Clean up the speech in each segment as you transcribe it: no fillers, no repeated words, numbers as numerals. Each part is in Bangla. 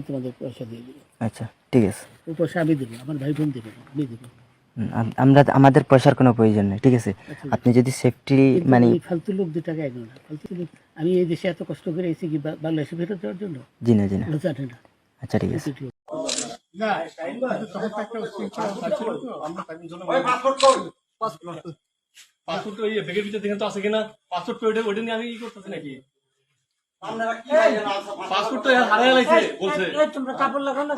তোমাদের পয়সা দিয়ে দেবো। আচ্ছা ঠিক আছে, ওই পয়সা আমি দেবো, আমার ভাই বোন দেবে, আমি দেবো। আমরা আমাদের পয়সার কোনো প্রয়োজন নেই, ঠিক আছে? আপনি যদি সেফটি কিন্তু মানে ওই ফালতু লোক 2 টাকা এগো না, ফালতু লোক। আমি এই দেশে এত কষ্ট করে এসেছি কি বাংলাদেশে ফেরত যাওয়ার জন্য? জি না জি না, ওরা জানে না। আচ্ছা ঠিক আছে। না তখন তো একটা উশৃঙ্খলা ছিল তো, আমরা তার জন্য পাসপোর্ট ওই ব্যাগের ভিতরে দেখেন তো আছে কিনা, পাসপোর্ট ওইটা নিয়ে আমি কি করতেছি নাকি? পাসপোর্ট তো হারিয়ে লাইছে বলছে। তোমরা কাপড় লাগাও না।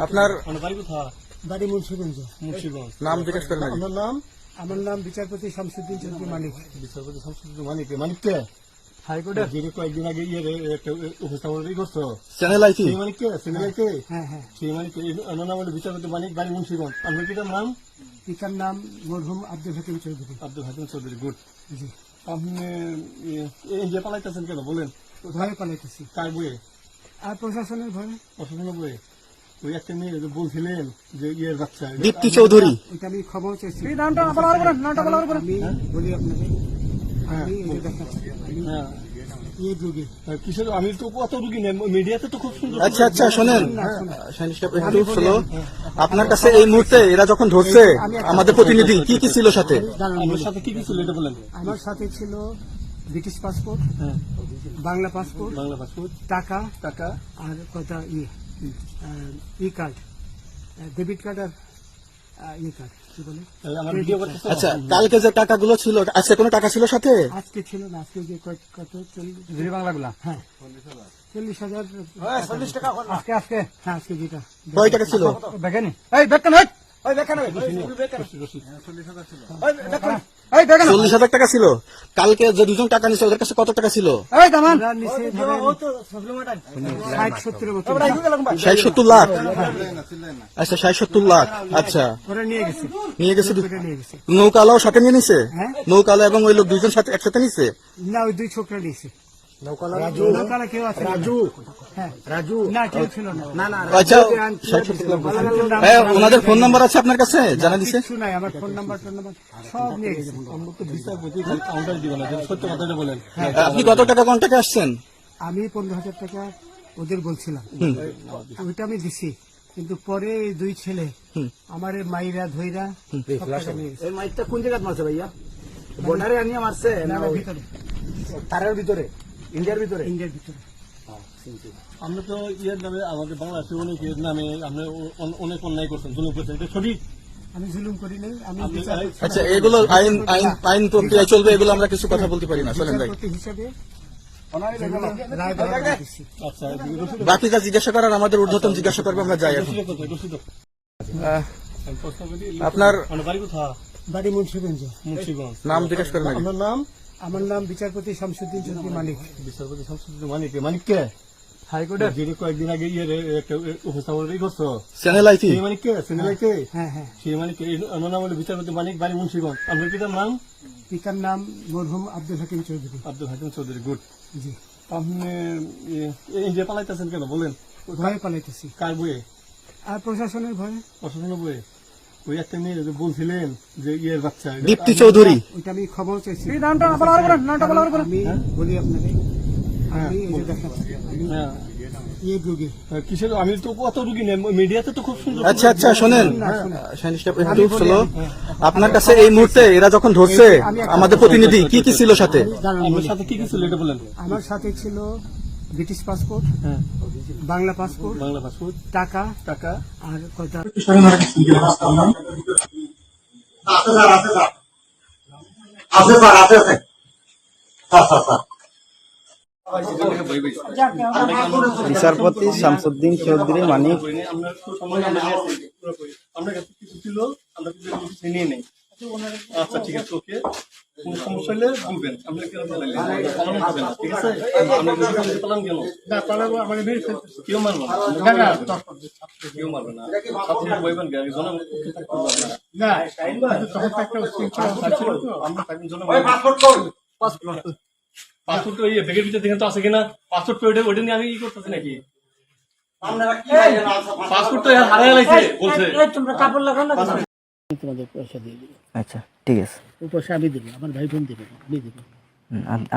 আপনার বাড়ি কোথায়? বাড়ি মুন্সিগঞ্জ। মুন্সিগঞ্জ। নাম জিজ্ঞেস করেন নাকি? আমার নাম বিচারপতি শামসুদ্দিন চৌধুরী মানিক। বিচারপতি শামসুদ্দিন মানিক। মানিক কে? হাইকোর্টের যিনি কয়েকদিন আগে একটা উপস্থাপন করছো। চ্যানেল আইছি। সেই মানিক কে? চ্যানেল কে? হ্যাঁ হ্যাঁ। সেই মানিক এর নাম হলো বিচারপতি মানিক, বাড়ি মুন্সিগঞ্জ। আপনার পিতার নাম? পিতার নাম মরহুম আব্দুল হাকিম চৌধুরী। আব্দুল হাকিম চৌধুরী। গুড। জি। আপনি এই যে পালাইতেছেন কেন বলেন? ভয়ে পালাইতেছি। কার বইয়ে? আর প্রশাসনের ভয়ে। প্রশাসনের বইয়ে? ওই একটা মেয়ে যে বলছিলেন যে ইয়ের বাচ্চা, দীপ্তি চৌধুরী। এটা আমি ক্ষমা চাইছি। নামটা বলার পরে আমি বলি আপনাকে, আমি এই যে দেখাচ্ছি, আমি হ্যাঁ এই রোগী। কিসের? আমি তো কত রুগী নেই, মিডিয়াতে তো খুব সুন্দর। আচ্ছা আচ্ছা শোনেন, একটু স্লো। আপনার কাছে এই মুহূর্তে এরা যখন ধরছে আমাদের প্রতিনিধি কি কি ছিল সাথে? আমার সাথে কি কি ছিল এটা বলেন। আমার সাথে ছিল ব্রিটিশ পাসপোর্ট, হ্যাঁ, বাংলা পাসপোর্ট, বাংলা পাসপোর্ট, টাকা টাকা, আর কটা ই কার্ড, ডেবিট কার্ড আর ই কার্ড, কি বলে? আমার ভিডিও করতেছে। আচ্ছা, কালকে যে টাকাগুলো ছিল, আজকে কোনো টাকা ছিল সাথে? আজকে ছিল না, আজকে যে কত 40 বাংলাগুলা। হ্যাঁ 40,000। 40 টাকা আজকে আজকে হ্যাঁ আজকে যেটা কয় টাকা ছিল? দেখেনি এই দেখেন ওই দেখেন ওই 40,000 টাকা ছিল। কালকে যে দুজন টাকা নিছে ওদের কাছে কত টাকা ছিল? এই দামান ওরা নিচে ধরেন 60-70 মতো 60-70 লাখ। আচ্ছা 60-70 লাখ। আচ্ছা ওরা নিয়ে গেছে, নিয়ে গেছে। নিয়ে গেছে। নৌকালাও সাথে নিয়ে নিছে? হ্যাঁ। নৌকালা এবং ওই লোক দুইজন সাথে একসাথে নিছে? না ওই 2 ছোকরা নিয়েছে। নৌকালা কেউ আছে? রাজু। হ্যাঁ রাজু। না কেউ ছিল না। না আচ্ছা 60-70 লাখ বলছেন। হ্যাঁ, ওনাদের ফোন নাম্বার আছে আপনার কাছে? জানা দিছে? কিছু নাই, আমার ফোন নাম্বার সব নিয়ে গেছে। আমরা তো বিচারপতি কাউন্টার দিব না, সত্য কথাটা বলেন। আপনি কত টাকা কন্টাক্টে আসছেন? আমি 15,000 টাকা ওদের বলছিলাম, ওইটা আমি দিছি। কিন্তু পরে এই 2 ছেলে আমার মাইরা ধইরা সব টাকা নিয়ে গেছে। এই মাইকটা কোন জায়গায় মারছে ভাইয়া? বর্ডারে আনিয়ে মারছে না ভিতরে, তারের ভিতরে, ইন্ডিয়ার ভিতরে? ইন্ডিয়ার ভিতরে। আমরা তো ইয়ের নামে, আমাদের বাংলাদেশে অনেক ইয়ের নামে আমরা অনেক অন্যায় করছেন, জুলুম করছেন, এটা সঠিক? আমি জুলুম করি নাই, আমি আচ্ছা, এগুলো আইন আইন আইন প্রক্রিয়া চলবে, এগুলো আমরা কিছু কথা বলতে পারি না। চলেন ভাই, বিচারপতি হিসাবে রায় বহাল দিচ্ছি। আচ্ছা বাকি যা জিজ্ঞাসা করার আমাদের ঊর্ধ্বতন জিজ্ঞাসা করবে, আমরা যাই এখন। আপনার বাড়ি কোথায়? বাড়ি মুন্সিগঞ্জ। মুন্সিগঞ্জ। নাম জিজ্ঞাসা করেন নাকি? আপনার নাম? আমার নাম বিচারপতি শামসুদ্দিন চৌধুরী মানিক। বিচারপতি শামসুদ্দিন মানিক। মানিক কে? হাইকোর্টের যিনি কয়েকদিন আগে একটা উপস্থাপন করছো। চ্যানেল আইছি। সেই মানিক কে? চ্যানেল কে? হ্যাঁ হ্যাঁ। সেই মানিক আমার নাম হলো বিচারপতি মানিক, বাড়ি মুন্সিগঞ্জ। আপনার পিতার নাম? পিতার নাম মরহুম আব্দুল হাকিম চৌধুরী। আব্দুল হাকিম চৌধুরী। গুড। জি। আপনি এই যে পালাইতেছেন কেন বলেন? ভয়ে পালাইতেছি। কার বইয়ে? আর প্রশাসনের ভয়ে। প্রশাসনের বইয়ে? ওই একটা মেয়ে যে বলছিলেন যে ইয়ের বাচ্চা, দীপ্তি চৌধুরী। ওইটা আমি ক্ষমা চাইছি। নামটা বলার পরে আমি বলি আপনাকে, আমি এই যে দেখাচ্ছি, আমি হ্যাঁ এই রোগী। কিসের? আমি তো কত রুগী নেই, মিডিয়াতে তো খুব সুন্দর। আচ্ছা আচ্ছা শোনেন, একটু স্লো। আপনার কাছে এই মুহূর্তে এরা যখন ধরছে আমাদের প্রতিনিধি কি কি ছিল সাথে? আমার সাথে কি কি ছিল এটা বলেন। আমার সাথে ছিল ব্রিটিশ পাসপোর্ট, হ্যাঁ, বাংলা পাসপোর্ট, বাংলা পাসপোর্ট, টাকা টাকা, আর কটা বিচারপতি শামসুদ্দিন চৌধুরী মানিক। আমরা কিছু ছিল, আমরা কিছু নিয়ে নেই। আচ্ছা ঠিক আছে, ওকে। কোন সমস্যা হলে বলবেন, আমরা কেন পালাইলেন? পালানো হবে না, ঠিক আছে? আমরা পালান কেন? না পালাবো, আমার মেরে ফেলতেছে। কেউ মারবো না, কেউ মারবে না। ছাত্রীরা বইবেন কে? একজন না তখন তো একটা উশৃঙ্খলা ছিল তো, আমরা তার জন্য পাসপোর্ট ওই ব্যাগের ভিতরে দেখেন তো আছে কিনা, পাসপোর্ট ওইটা নিয়ে আমি কি করতেছি নাকি? পাসপোর্ট তো হারিয়ে লাইছে বলছে। তোমরা কাপড় লাগাও না, তোমাদের পয়সা দিয়ে দেবো। আচ্ছা ঠিক আছে। ওই পয়সা আমি দেবো, আমার ভাই বোন দেবে, আমি দেবো।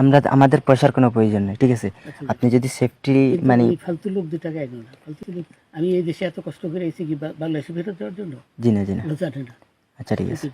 আমরা আমাদের পয়সার কোনো প্রয়োজন নেই, ঠিক আছে? আপনি যদি সেফটি মানে এই ফালতু লোক 2 টাকা এগো না, ফালতু লোক। আমি এই দেশে এত কষ্ট করে এসেছি কি বাংলাদেশে ফেরত যাওয়ার জন্য? জি না, জি না। লজ্জা হয় না? আচ্ছা ঠিক আছে।